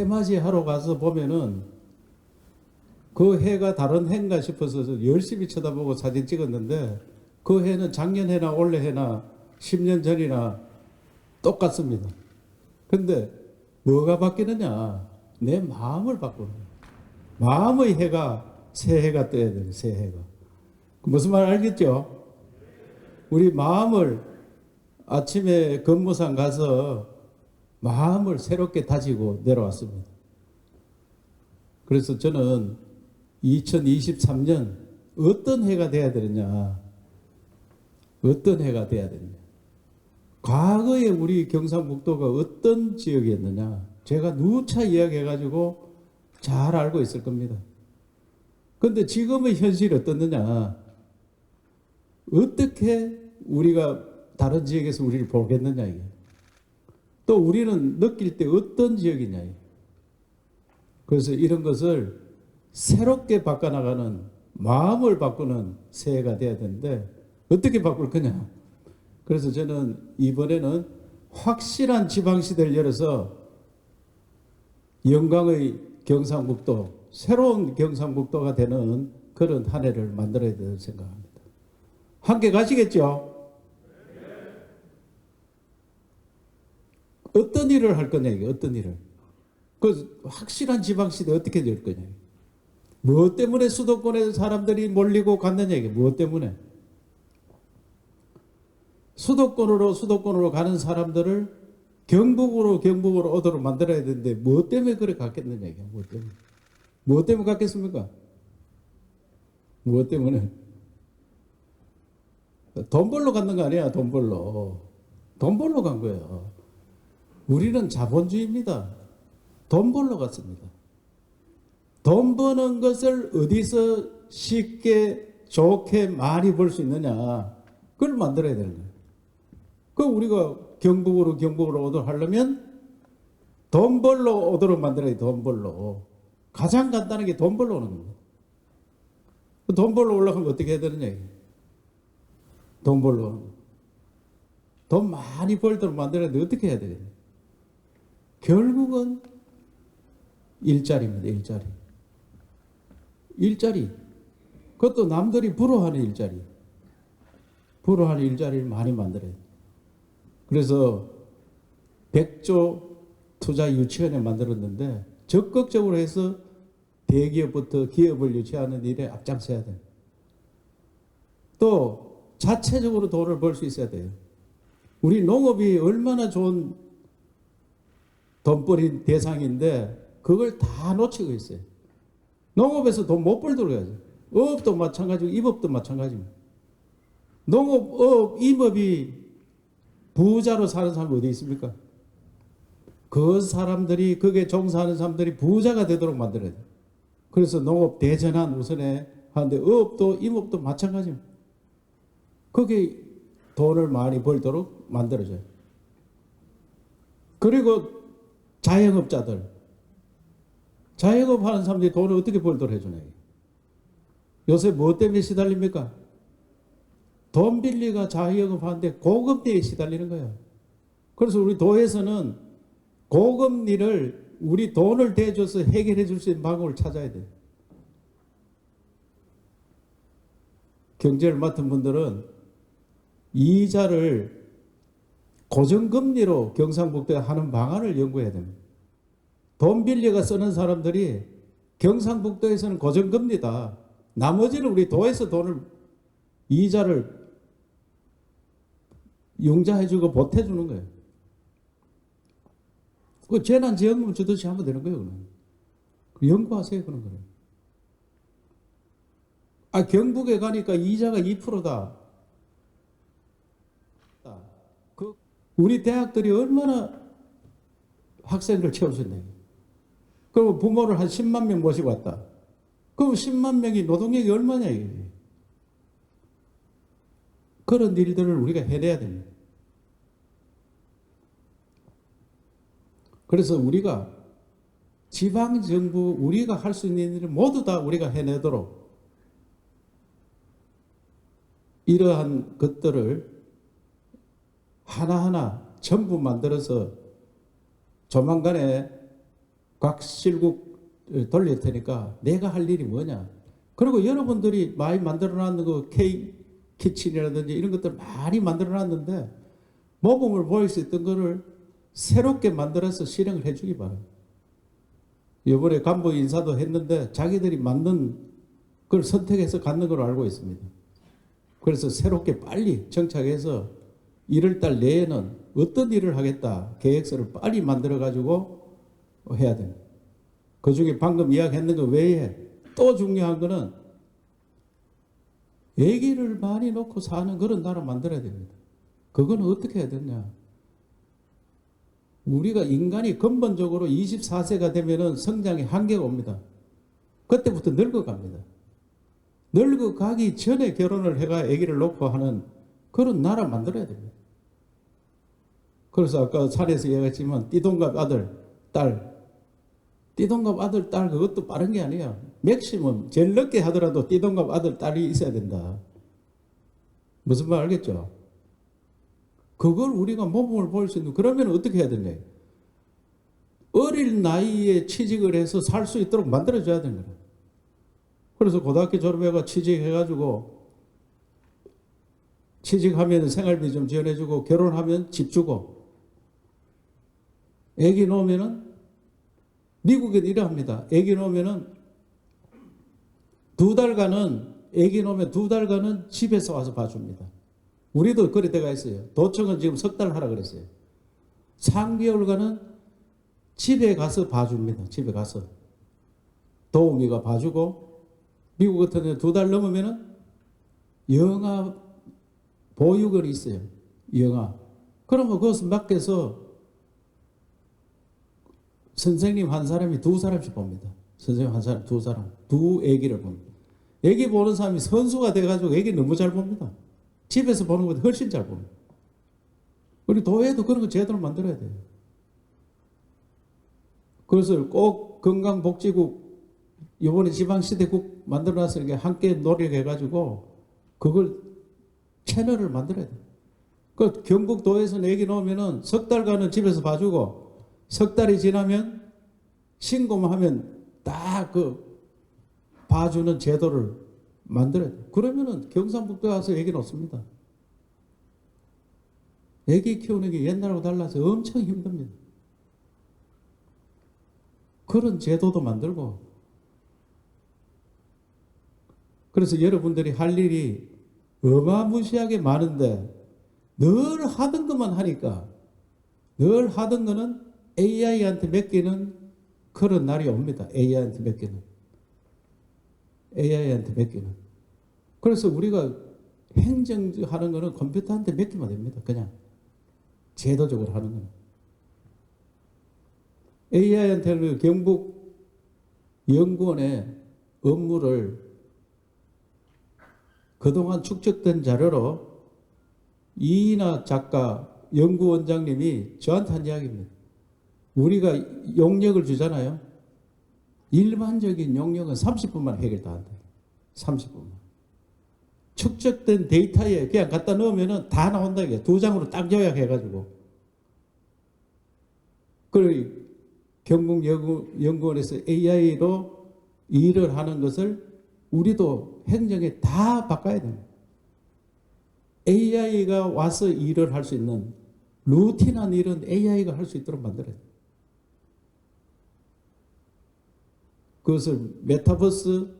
해맞이하러 가서 보면은 그 해가 다른 해인가 싶어서 열심히 쳐다보고 사진 찍었는데 그 해는 작년 해나 올해 해나 10년 전이나 똑같습니다. 근데 뭐가 바뀌느냐? 내 마음을 바꾸는 거예요. 마음의 해가 새해가 떠야 돼요. 새해가. 무슨 말 알겠죠? 우리 마음을 아침에 근무상 가서 마음을 새롭게 다지고 내려왔습니다. 그래서 저는 2023년 어떤 해가 돼야 되느냐? 어떤 해가 돼야 되느냐? 과거에 우리 경상북도가 어떤 지역이었느냐? 제가 누차 이야기해가지고 잘 알고 있을 겁니다. 그런데 지금의 현실이 어떻느냐? 어떻게 우리가 다른 지역에서 우리를 보겠느냐 이게. 또 우리는 느낄 때 어떤 지역이냐 이게. 그래서 이런 것을 새롭게 바꿔나가는 마음을 바꾸는 새해가 돼야 되는데 어떻게 바꿀 거냐. 그래서 저는 이번에는 확실한 지방시대를 열어서 영광의 경상북도, 새로운 경상북도가 되는 그런 한 해를 만들어야 된다고 생각합니다. 함께 가시겠죠? 어떤 일을 할 거냐, 이게 어떤 일을. 그 확실한 지방시대 어떻게 될 거냐. 무엇 때문에 수도권에 사람들이 몰리고 갔느냐, 이게 무엇 때문에. 수도권으로 가는 사람들을 경북으로 오도록 만들어야 되는데 무엇 때문에 그래 갔겠느냐, 이게 무엇 때문에. 무엇 때문에 갔겠습니까? 무엇 때문에? 돈 벌러 갔는 거 아니야, 돈 벌러. 돈 벌러 간 거예요. 우리는 자본주의입니다. 돈 벌러 갔습니다. 돈 버는 것을 어디서 쉽게 좋게 많이 벌 수 있느냐, 그걸 만들어야 되는 거예요. 그 우리가 경북으로 오도록 하려면 돈 벌러 오도록 만들어야 돼. 돈 벌러. 가장 간단한 게 돈 벌러 오는 겁니다. 돈 벌러 올라가면 어떻게 해야 되느냐, 돈 벌러 오는 거. 돈 많이 벌도록 만들어야 돼. 어떻게 해야 되겠냐. 결국은 일자리입니다. 일자리. 그것도 남들이 부러워하는 일자리. 부러워하는 일자리를 많이 만들어야 돼. 그래서 100조 투자 유치원을 만들었는데 적극적으로 해서 대기업부터 기업을 유치하는 일에 앞장서야 돼요. 또 자체적으로 돈을 벌 수 있어야 돼요. 우리 농업이 얼마나 좋은 돈벌이 대상인데 그걸 다 놓치고 있어요. 농업에서 돈 못 벌도록 해야죠. 어업도 마찬가지고 임업도 마찬가지입니다. 농업, 어업, 임업이 부자로 사는 사람이 어디 있습니까? 그 사람들이, 거기에 종사하는 사람들이 부자가 되도록 만들어야 돼요. 그래서 농업 대전환 우선에 하는데 어업도 임업도 마찬가지입니다. 거기에 돈을 많이 벌도록 만들어줘요. 그리고 자영업자들. 자영업 하는 사람들이 돈을 어떻게 벌도록 해주냐. 요새 뭐 때문에 시달립니까? 돈 빌리가 자영업 하는데 고금리에 시달리는 거예요. 그래서 우리 도에서는 고금리를 우리 돈을 대줘서 해결해 줄 수 있는 방법을 찾아야 돼요. 경제를 맡은 분들은 이자를 고정금리로 경상북도에 하는 방안을 연구해야 됩니다. 돈 빌려가 쓰는 사람들이 경상북도에서는 고정금리다. 나머지는 우리 도에서 돈을, 이자를 융자해주고 보태주는 거예요. 그 재난지원금 주듯이 하면 되는 거예요. 연구하세요, 그런 거를. 경북에 가니까 이자가 2%다. 우리 대학들이 얼마나 학생들 채울 수 있냐. 그럼 부모를 한 10만 명 모시고 왔다. 그럼 10만 명이 노동력이 얼마냐, 이게. 그런 일들을 우리가 해내야 됩니다. 그래서 우리가 지방정부, 우리가 할 수 있는 일을 모두 다 우리가 해내도록 이러한 것들을 하나하나 전부 만들어서 조만간에 곽실국 돌릴 테니까 내가 할 일이 뭐냐. 그리고 여러분들이 많이 만들어놨는 그 K 키친이라든지 이런 것들 많이 만들어놨는데 모범을 보일 수 있던 거를 새롭게 만들어서 실행을 해주기 바랍니다. 이번에 간부 인사도 했는데 자기들이 맞는 걸 선택해서 갖는 걸로 알고 있습니다. 그래서 새롭게 빨리 정착해서 1월달 내에는 어떤 일을 하겠다 계획서를 빨리 만들어가지고 해야 됩니다. 그 중에 방금 이야기했는 것 외에 또 중요한 거는 애기를 많이 놓고 사는 그런 나라 만들어야 됩니다. 그건 어떻게 해야 되냐. 우리가 인간이 근본적으로 24세가 되면은 성장의 한계가 옵니다. 그때부터 늙어갑니다. 늙어가기 전에 결혼을 해가 아기를 놓고 하는 그런 나라 만들어야 됩니다. 그래서 아까 산에서 얘기했지만 띠동갑 아들, 딸, 띠동갑 아들, 딸 그것도 빠른 게 아니에요. 맥시멈 제일 늦게 하더라도 띠동갑 아들, 딸이 있어야 된다. 무슨 말 알겠죠? 그걸 우리가 모범을 보일 수 있는, 그러면 어떻게 해야 되냐. 어릴 나이에 취직을 해서 살 수 있도록 만들어줘야 되는 거예요. 그래서 고등학교 졸업해가 취직해가지고 취직하면 생활비 좀 지원해주고 결혼하면 집 주고 애기 놓으면은 미국은 이러합니다. 애기 놓으면은 2달간은 애기 놓으면 2달간은 집에서 와서 봐줍니다. 우리도 그럴 때가 있어요. 도청은 지금 3달 하라 그랬어요. 3개월간은 집에 가서 봐줍니다. 집에 가서 도우미가 봐주고 미국 같은 데는 2달 넘으면은 영아 보육원이 있어요. 영아. 그러면 그것을 맡겨서 선생님 한 사람이 2사람씩 봅니다. 선생님 한 사람, 2사람. 2애기를 봅니다. 애기 보는 사람이 선수가 돼가지고 애기 너무 잘 봅니다. 집에서 보는 것보다 훨씬 잘 봅니다. 우리 도에도 그런 거 제대로 만들어야 돼요. 그것을 꼭 건강복지국, 이번에 지방시대국 만들어놔서 이렇게 함께 노력해가지고 그걸 채널을 만들어야 돼요. 그 경북도에서 애기 놓으면은 3달간은 집에서 봐주고 3달이 지나면 신고만 하면 딱 그 봐주는 제도를 만들어야 돼요. 그러면은 경상북도에 와서 애기 놓습니다. 애기 키우는 게 옛날하고 달라서 엄청 힘듭니다. 그런 제도도 만들고. 그래서 여러분들이 할 일이 어마무시하게 많은데 늘 하던 것만 하니까 늘 하던 거는 AI한테 맡기는 그런 날이 옵니다. AI한테 맡기는. AI한테 맡기는. 그래서 우리가 행정하는 거는 컴퓨터한테 맡기면 됩니다. 그냥 제도적으로 하는 거는. AI한테는 경북 연구원의 업무를 그동안 축적된 자료로 이인하 작가 연구원장님이 저한테 한 이야기입니다. 우리가 용역을 주잖아요. 일반적인 용역은 30분만 해결 다 한다. 30분만. 축적된 데이터에 그냥 갖다 넣으면 다 나온다. 2장으로 딱 요약해가지고. 그리고 경북연구원에서 AI로 일을 하는 것을 우리도 행정에 다 바꿔야 됩니다. AI가 와서 일을 할 수 있는 루틴한 일은 AI가 할 수 있도록 만들어야 돼요. 그것을 메타버스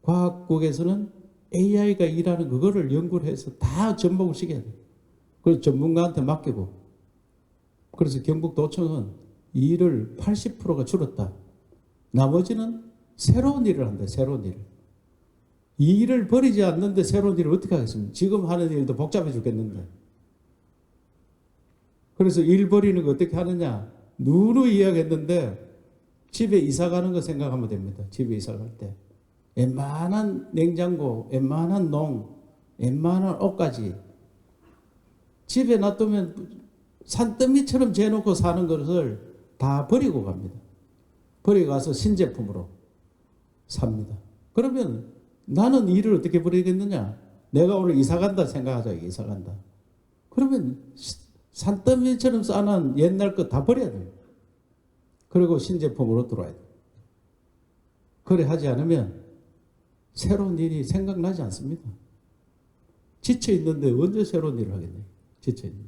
과학국에서는 AI가 일하는 그거를 연구를 해서 다 접목을 시켜야 돼요. 그래서 전문가한테 맡기고. 그래서 경북도청은 일을 80%가 줄었다. 나머지는 새로운 일을 한다. 새로운 일을. 이 일을 버리지 않는데 새로운 일을 어떻게 하겠습니까? 지금 하는 일도 복잡해 죽겠는데. 그래서 일 버리는 거 어떻게 하느냐. 누누이 이야기했는데 집에 이사 가는 거 생각하면 됩니다. 집에 이사 갈 때. 웬만한 냉장고, 웬만한 농, 웬만한 옷까지 집에 놔두면 산더미처럼 재놓고 사는 것을 다 버리고 갑니다. 버리고 가서 신제품으로 삽니다. 그러면 나는 일을 어떻게 버리겠느냐? 내가 오늘 이사 간다 생각하자. 이사 간다. 그러면 산더미처럼 쌓아놓은 옛날 거 다 버려야 돼요. 그리고 신제품으로 들어와야 돼. 그래 하지 않으면 새로운 일이 생각나지 않습니다. 지쳐 있는데 언제 새로운 일을 하겠냐. 지쳐 있는.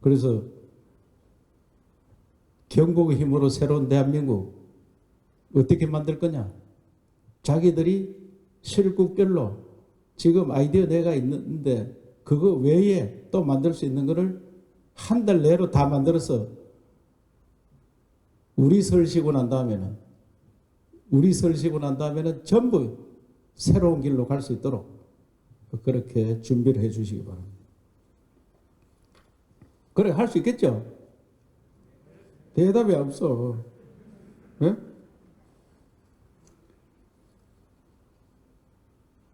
그래서 경복의 힘으로 새로운 대한민국 어떻게 만들 거냐. 자기들이 실국별로 지금 아이디어 내가 있는데 그거 외에 또 만들 수 있는 거를 한 달 내로 다 만들어서 우리 설 쉬고 난 다음에는 전부 새로운 길로 갈 수 있도록 그렇게 준비를 해 주시기 바랍니다. 그래 할 수 있겠죠? 대답이 없어. 네?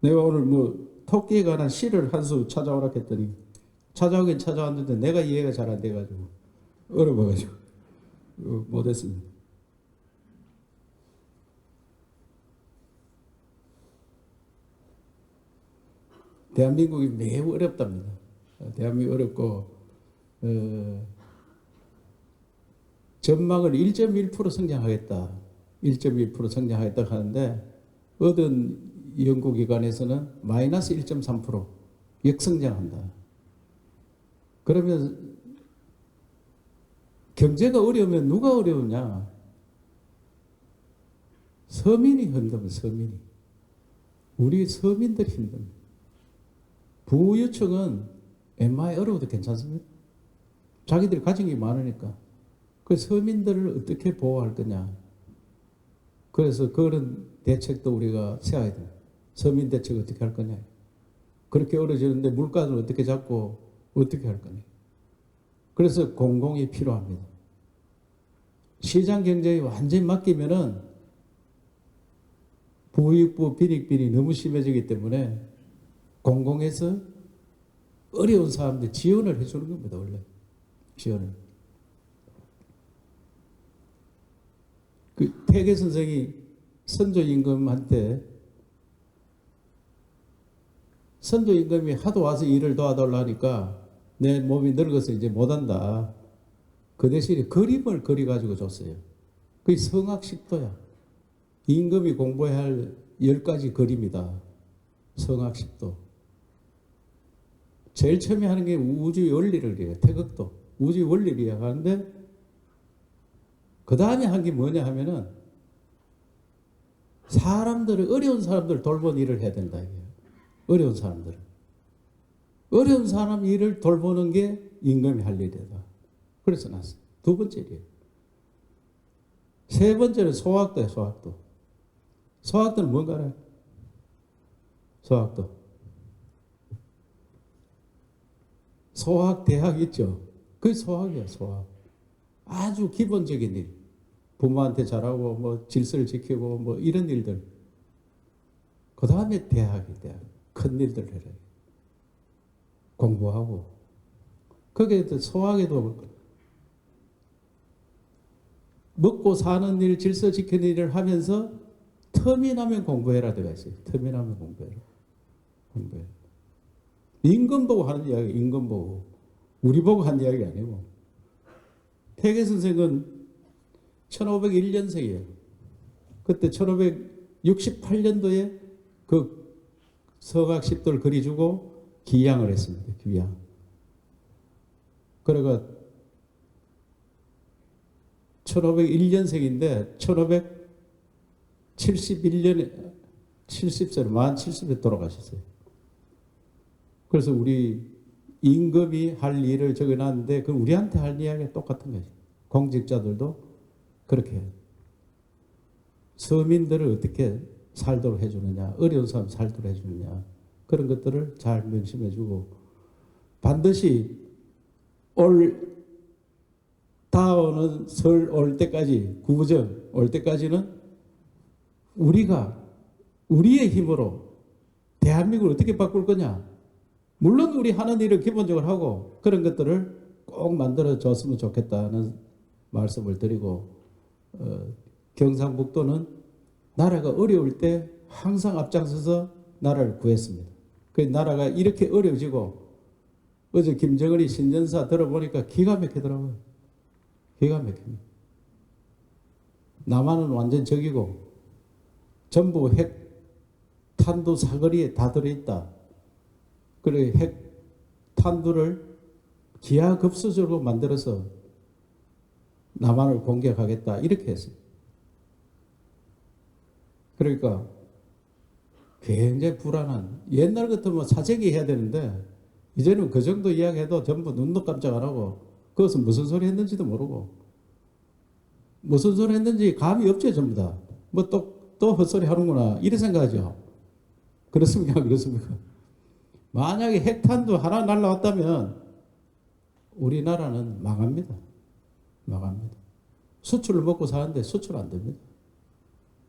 내가 오늘 뭐 토끼에 관한 시를 한 수 찾아오라 했더니 찾아오긴 찾아왔는데 내가 이해가 잘 안 돼가지고 어려워가지고 못했습니다. 대한민국이 매우 어렵답니다. 대한민국 어렵고 전망을 1.1% 성장하겠다. 1.1% 성장하겠다 하는데 얻은 연구기관에서는 마이너스 1.3% 역성장한다. 그러면 경제가 어려우면 누가 어려우냐? 서민이 힘들면 서민이. 우리 서민들이 힘듭니다. 부유층은 웬만히 어려워도 괜찮습니다. 자기들이 가진 게 많으니까. 그 서민들을 어떻게 보호할 거냐. 그래서 그런 대책도 우리가 세워야 돼요. 서민 대책 어떻게 할 거냐. 그렇게 어려지는데 물가는 어떻게 잡고 어떻게 할 거냐. 그래서 공공이 필요합니다. 시장 경제에 완전히 맡기면은 부익부 빈익빈이 너무 심해지기 때문에 공공에서 어려운 사람들 지원을 해주는 겁니다. 원래 지원을. 그 태계 선생이 선조임금한테 선조임금이 하도 와서 일을 도와달라 하니까 내 몸이 늙어서 이제 못한다. 그 대신에 그림을 그려가지고 줬어요. 그게 성악십도야. 임금이 공부해야 할 10가지 그림이다. 성악십도. 제일 처음에 하는 게 우주의 원리를 그려요. 태극도. 우주의 원리를 이야기하는데 그 다음에 한 게 뭐냐 하면은 사람들을, 어려운 사람들 돌보는 일을 해야 된다. 이게요. 어려운 사람들. 어려운 사람 일을 돌보는 게 임금이 할 일이다. 그래서 났어요. 두 번째 일이에요. 세 번째는 소학도예요. 소학도. 소학도는 뭔가 알아요? 소학도. 소학대학 있죠? 그게 소학이에요. 소학. 아주 기본적인 일. 부모한테 잘하고 뭐 질서를 지키고 뭐 이런 일들. 그 다음에 대학이 대학. 큰 일들 해라. 공부하고. 거기에 소학에도 먹고 사는 일, 질서 지키는 일을 하면서 틈이 나면 공부해라 되어 있어요. 틈이 나면 공부해라. 공부해라. 임금 보고 하는 이야기, 임금 보고. 우리 보고 한 이야기 아니고. 태계 선생은 1501년생이에요. 그때 1568년도에 그 서각십도를 그려주고 기양을 했습니다. 기양. 그래가 1501년생인데 1571년에 70세로 만 70세 돌아가셨어요. 그래서 우리 임금이 할 일을 적어놨는데 그 우리한테 할 이야기가 똑같은 거죠. 공직자들도 그렇게 해요. 서민들을 어떻게 살도록 해주느냐, 어려운 사람 살도록 해주느냐, 그런 것들을 잘 명심해주고 반드시 다오는 설 올 때까지, 구정 올 때까지는 우리가 우리의 힘으로 대한민국을 어떻게 바꿀 거냐. 물론 우리 하는 일을 기본적으로 하고 그런 것들을 꼭 만들어 줬으면 좋겠다는 말씀을 드리고, 경상북도는 나라가 어려울 때 항상 앞장서서 나라를 구했습니다. 그 나라가 이렇게 어려워지고, 어제 김정은이 신년사 들어보니까 기가 막히더라고요. 기가 막힙니다. 남한은 완전 적이고 전부 핵탄두 사거리에 다 들어있다. 그래 핵탄두를 기하급수적으로 만들어서 남한을 공격하겠다 이렇게 했어요. 그러니까 굉장히 불안한, 옛날 같으면 사재기 해야 되는데 이제는 그 정도 이야기해도 전부 눈도 깜짝 안 하고 그것은 무슨 소리 했는지도 모르고 무슨 소리 했는지 감이 없죠. 전부 다 뭐 또 헛소리 하는구나 이렇게 생각하죠. 그렇습니까? 그렇습니까? 만약에 핵탄두 하나 날라왔다면 우리나라는 망합니다. 망합니다. 수출을 먹고 사는데 수출 안 됩니다.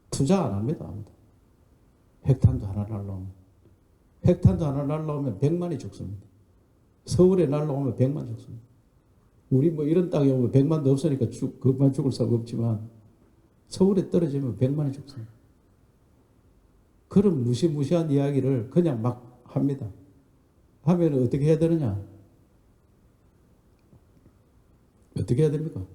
투자 안 합니다. 아무도. 핵탄두 하나 날라오면. 핵탄두 하나 날라오면 100만이 죽습니다. 서울에 날라오면 100만 죽습니다. 우리 뭐 이런 땅에 오면 100만도 없으니까 그만 죽을 수가 없지만 서울에 떨어지면 100만이 죽습니다. 그런 무시무시한 이야기를 그냥 막 합니다. 하면 어떻게 해야 되느냐? 어떻게 해야 됩니까?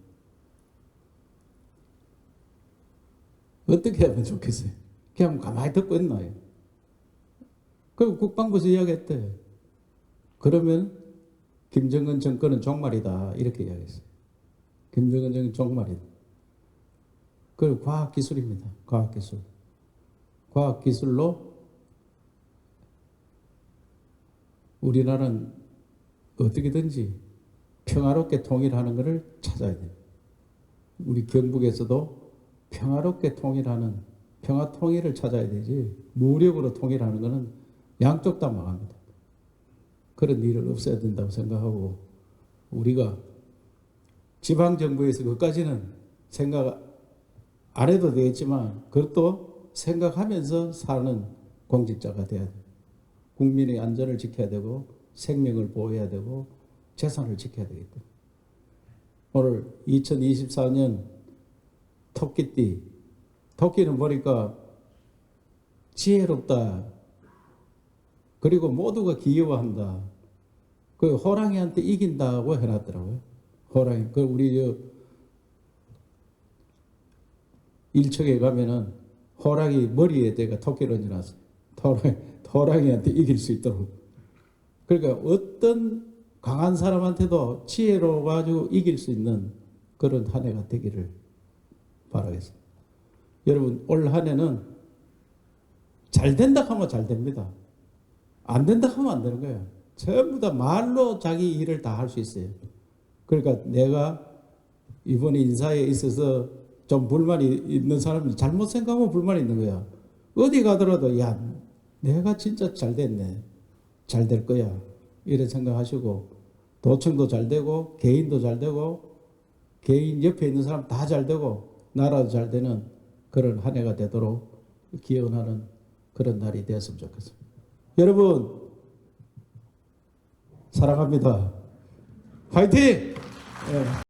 어떻게 하면 좋겠어요? 그냥 가만히 듣고 있나요? 그리고 국방부에서 이야기했대. 그러면 김정은 정권은 종말이다. 이렇게 이야기했어요. 김정은 정권 종말이다. 그리고 과학기술입니다. 과학기술. 과학기술로 우리나라는 어떻게든지 평화롭게 통일하는 것을 찾아야 돼요. 우리 경북에서도 평화롭게 통일하는 평화 통일을 찾아야 되지 무력으로 통일하는 것은 양쪽 다 망합니다. 그런 일을 없애야 된다고 생각하고 우리가 지방정부에서 그것까지는 생각 안 해도 되겠지만 그것도 생각하면서 사는 공직자가 돼야 돼요. 국민의 안전을 지켜야 되고 생명을 보호해야 되고 재산을 지켜야 되겠다. 오늘 2024년 토끼띠. 토끼는 보니까 지혜롭다. 그리고 모두가 귀여워한다. 그 호랑이한테 이긴다고 해놨더라고요. 호랑이. 그 우리 일척에 가면은 호랑이 머리에 대가 토끼를 얹어놨어요. 호랑이한테 이길 수 있도록. 그러니까 어떤 강한 사람한테도 지혜로 가지고 이길 수 있는 그런 한 해가 되기를 바라겠습니다. 여러분 올 한 해는 잘 된다 하면 잘 됩니다. 안 된다 하면 안 되는 거예요. 전부 다 말로 자기 일을 다 할 수 있어요. 그러니까 내가 이번에 인사에 있어서 좀 불만이 있는 사람이 잘못 생각하면 불만이 있는 거야. 어디 가더라도 야 내가 진짜 잘 됐네. 잘 될 거야. 이런 생각하시고 도청도 잘 되고 개인도 잘 되고 개인 옆에 있는 사람 다 잘 되고 나라도 잘 되는 그런 한 해가 되도록 기원하는 그런 날이 되었으면 좋겠습니다. 여러분 사랑합니다. 화이팅! 네.